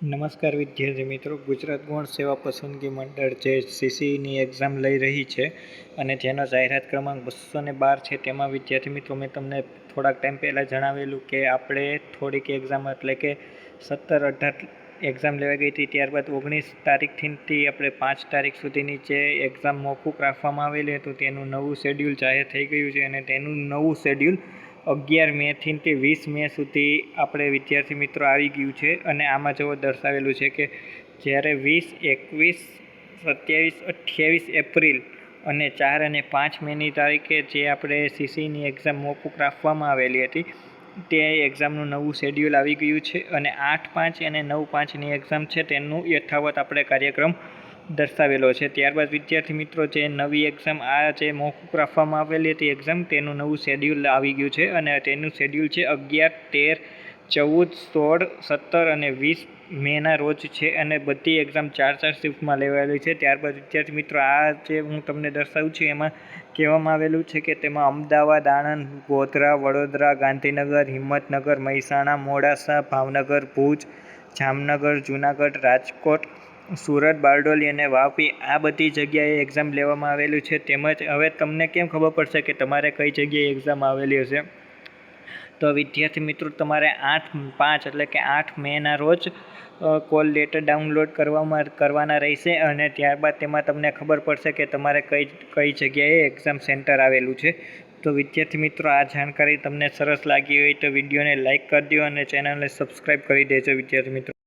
નમસ્કાર વિદ્યાર્થી મિત્રો, ગુજરાત ગૌણ સેવા પસંદગી મંડળ જે સીસીઈની એક્ઝામ લઈ રહી છે અને જેનો જાહેરાત ક્રમાંક 212 છે, તેમાં વિદ્યાર્થી મિત્રો મેં તમને થોડાક ટાઈમ પહેલાં જણાવેલું કે આપણે થોડીક એક્ઝામ એટલે કે 17-18 એક્ઝામ લેવાઈ ગઈ હતી. ત્યારબાદ 19 તારીખથી આપણે 5 તારીખ સુધીની જે એક્ઝામ મોકૂફ રાખવામાં આવેલી હતું તેનું નવું શેડ્યુલ જાહેર થઈ ગયું છે અને તેનું નવું શેડ્યુલ 11 મેથી 20 મે સુધી આપણે વિદ્યાર્થી મિત્રો આવી ગયું છે. અને આમાં જેવો દર્શાવેલું છે કે જ્યારે 20, 21, 27, 28 એપ્રિલ અને 4 અને 5 મેની તારીખે જે આપણે સીસીઈની એક્ઝામ મોકૂફ રાખવામાં આવેલી હતી તે એક્ઝામનું નવું શેડ્યુલ આવી ગયું છે અને 8/5 અને 9/5ની એક્ઝામ છે તેનું યથાવત આપણે કાર્યક્રમ દર્શાવેલો છે. ત્યારબાદ વિદ્યાર્થી મિત્રો જે નવી એક્ઝામ આ જે મોકૂફ રાખવામાં આવેલી હતી એક્ઝામ તેનું નવું શેડ્યુલ આવી ગયું છે અને તેનું શેડ્યુલ છે 11, 13, 14, 17 અને 20 મેના રોજ છે અને બધી એક્ઝામ 4 શિફ્ટમાં લેવાયેલી છે. ત્યારબાદ વિદ્યાર્થી મિત્રો આ જે હું તમને દર્શાવું છું એમાં કહેવામાં આવેલું છે કે તેમાં અમદાવાદ, આણંદ, ગોધરા, વડોદરા, ગાંધીનગર, હિંમતનગર, મહેસાણા, મોડાસા, ભાવનગર, ભુજ, જામનગર, જૂનાગઢ, રાજકોટ, સુરત, બારડોલી અને વાપી આ બધી જગ્યાએ એક્ઝામ લેવામાં આવેલું છે. તેમજ હવે તમને કેમ ખબર પડશે કે તમારે કઈ જગ્યાએ એક્ઝામ આવેલી હશે? તો વિદ્યાર્થી મિત્રો તમારે 8/5 એટલે કે 8 મેના રોજ કોલ લેટર ડાઉનલોડ કરવાના રહેશે અને ત્યારબાદ તેમાં તમને ખબર પડશે કે તમારે કઈ જગ્યાએ એક્ઝામ સેન્ટર આવેલું છે. તો વિદ્યાર્થી મિત્રો આ જાણકારી તમને સરસ લાગી હોય તો વિડીયોને લાઇક કરી દો અને ચેનલને સબસ્ક્રાઈબ કરી દેજો વિદ્યાર્થી મિત્રો.